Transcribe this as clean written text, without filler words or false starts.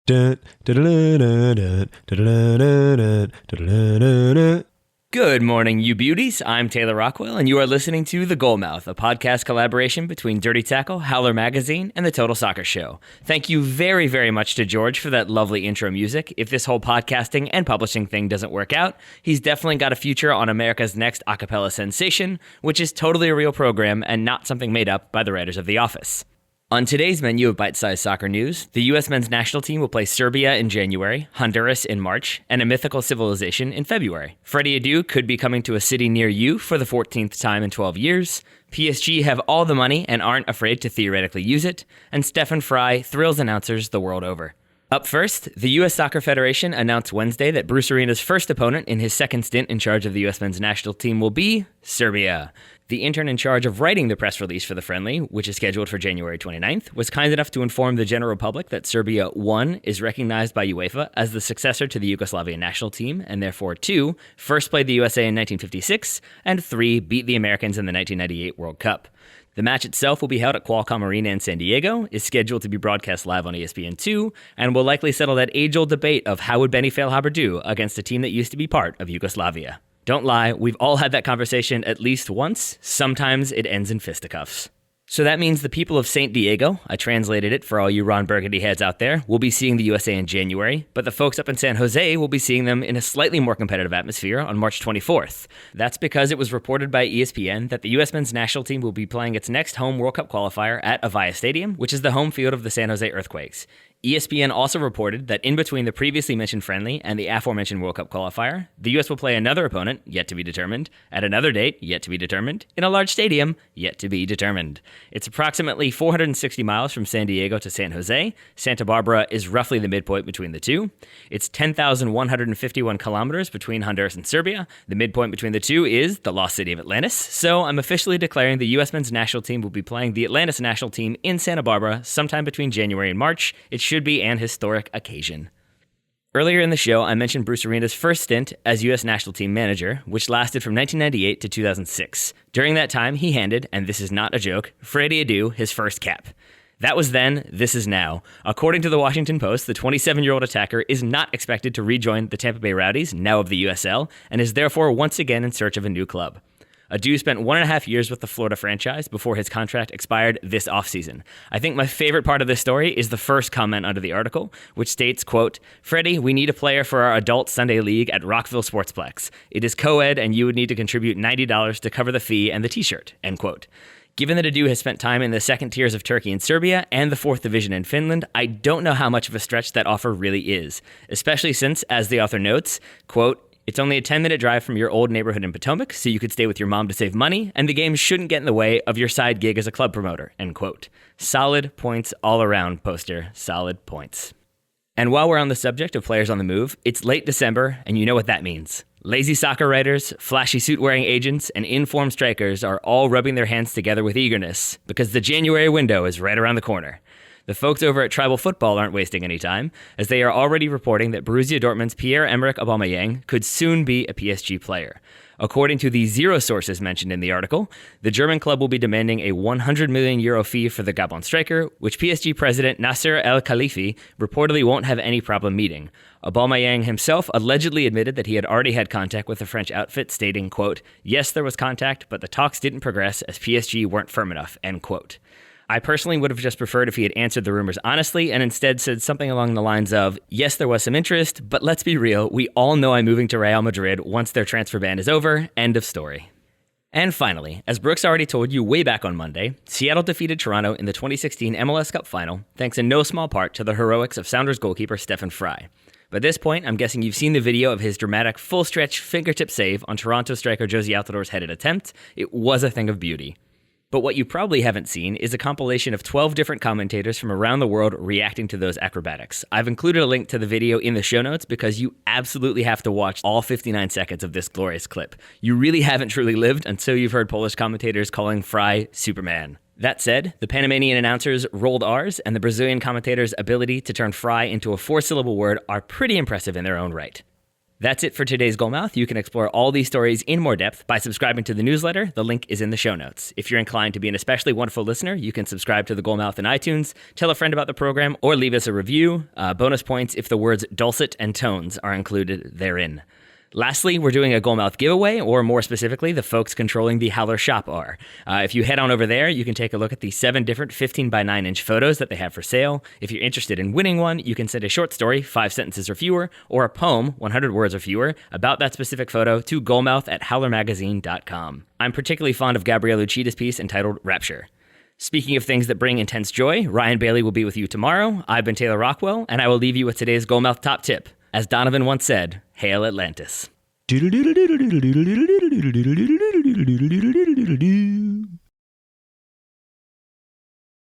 Good morning, you beauties. I'm Taylor Rockwell, and you are listening to The Goalmouth, a podcast collaboration between Dirty Tackle, Howler Magazine, and The Total Soccer Show. Thank you very, very much to George for that lovely intro music. If this whole podcasting and publishing thing doesn't work out, he's definitely got a future on America's Next Acapella Sensation, which is totally a real program and not something made up by the writers of The Office. On today's menu of bite-sized soccer news, the U.S. men's national team will play Serbia in January, Honduras in March, and a mythical civilization in February. Freddy Adu could be coming to a city near you for the 14th time in 12 years. PSG have all the money and aren't afraid to theoretically use it. And Stefan Fry thrills announcers the world over. Up first, the U.S. Soccer Federation announced Wednesday that Bruce Arena's first opponent in his second stint in charge of the U.S. men's national team will be Serbia. The intern in charge of writing the press release for the friendly, which is scheduled for January 29th, was kind enough to inform the general public that Serbia, 1, is recognized by UEFA as the successor to the Yugoslavian national team, and therefore 2, first played the USA in 1956, and 3, beat the Americans in the 1998 World Cup. The match itself will be held at Qualcomm Arena in San Diego, is scheduled to be broadcast live on ESPN2, and will likely settle that age-old debate of how would Benny Feilhaber do against a team that used to be part of Yugoslavia. Don't lie, we've all had that conversation at least once. Sometimes it ends in fisticuffs. So that means the people of St. Diego, I translated it for all you Ron Burgundy heads out there, will be seeing the USA in January, but the folks up in San Jose will be seeing them in a slightly more competitive atmosphere on March 24th. That's because it was reported by ESPN that the U.S. men's national team will be playing its next home World Cup qualifier at Avaya Stadium, which is the home field of the San Jose Earthquakes. ESPN also reported that in between the previously mentioned friendly and the aforementioned World Cup qualifier, the U.S. will play another opponent, yet to be determined, at another date, yet to be determined, in a large stadium, yet to be determined. It's approximately 460 miles from San Diego to San Jose. Santa Barbara is roughly the midpoint between the two. It's 10,151 kilometers between Honduras and Serbia. The midpoint between the two is the lost city of Atlantis. So I'm officially declaring the U.S. men's national team will be playing the Atlantis national team in Santa Barbara sometime between January and March. It should be an historic occasion. Earlier in the show, I mentioned Bruce Arena's first stint as U.S. national team manager, which lasted from 1998 to 2006. During that time, he handed, and this is not a joke, Freddy Adu his first cap. That was then, this is now. According to the Washington Post, the 27-year-old attacker is not expected to rejoin the Tampa Bay Rowdies, now of the USL, and is therefore once again in search of a new club. Adu spent 1.5 years with the Florida franchise before his contract expired this offseason. I think my favorite part of this story is the first comment under the article, which states, quote, "Freddie, we need a player for our adult Sunday league at Rockville Sportsplex. It is co-ed and you would need to contribute $90 to cover the fee and the t-shirt," end quote. Given that Adu has spent time in the second tiers of Turkey and Serbia and the fourth division in Finland, I don't know how much of a stretch that offer really is, especially since, as the author notes, quote, "It's only a 10-minute drive from your old neighborhood in Potomac, so you could stay with your mom to save money, and the game shouldn't get in the way of your side gig as a club promoter," end quote. Solid points all around, poster. Solid points. And while we're on the subject of players on the move, it's late December, and you know what that means. Lazy soccer writers, flashy suit-wearing agents, and informed strikers are all rubbing their hands together with eagerness, because the January window is right around the corner. The folks over at Tribal Football aren't wasting any time, as they are already reporting that Borussia Dortmund's Pierre-Emerick Aubameyang could soon be a PSG player. According to the zero sources mentioned in the article, the German club will be demanding a €100 million fee for the Gabon striker, which PSG president Nasser El Khalifi reportedly won't have any problem meeting. Aubameyang himself allegedly admitted that he had already had contact with the French outfit, stating, quote, "Yes, there was contact, but the talks didn't progress as PSG weren't firm enough," end quote. I personally would have just preferred if he had answered the rumors honestly and instead said something along the lines of, "Yes, there was some interest, but let's be real, we all know I'm moving to Real Madrid once their transfer ban is over, end of story." And finally, as Brooks already told you way back on Monday, Seattle defeated Toronto in the 2016 MLS Cup Final, thanks in no small part to the heroics of Sounders goalkeeper Stefan Fry. By this point, I'm guessing you've seen the video of his dramatic full-stretch fingertip save on Toronto striker Josie Altidor's headed attempt. It was a thing of beauty. But what you probably haven't seen is a compilation of 12 different commentators from around the world reacting to those acrobatics. I've included a link to the video in the show notes because you absolutely have to watch all 59 seconds of this glorious clip. You really haven't truly lived until you've heard Polish commentators calling Fry Superman. That said, the Panamanian announcers rolled R's, and the Brazilian commentators' ability to turn Fry into a four-syllable word are pretty impressive in their own right. That's it for today's Goalmouth. You can explore all these stories in more depth by subscribing to the newsletter. The link is in the show notes. If you're inclined to be an especially wonderful listener, you can subscribe to the Goalmouth in iTunes, tell a friend about the program, or leave us a review. Bonus points if the words dulcet and tones are included therein. Lastly, we're doing a Goalmouth giveaway, or more specifically, the folks controlling the Howler shop are. If you head on over there, you can take a look at the 7 different 15 by 9 inch photos that they have for sale. If you're interested in winning one, you can send a short story, 5 sentences or fewer, or a poem, 100 words or fewer, about that specific photo to goalmouth@howlermagazine.com. I'm particularly fond of Gabrielle Lucida's piece entitled Rapture. Speaking of things that bring intense joy, Ryan Bailey will be with you tomorrow. I've been Taylor Rockwell, and I will leave you with today's Goalmouth top tip. As Donovan once said, Hail Atlantis.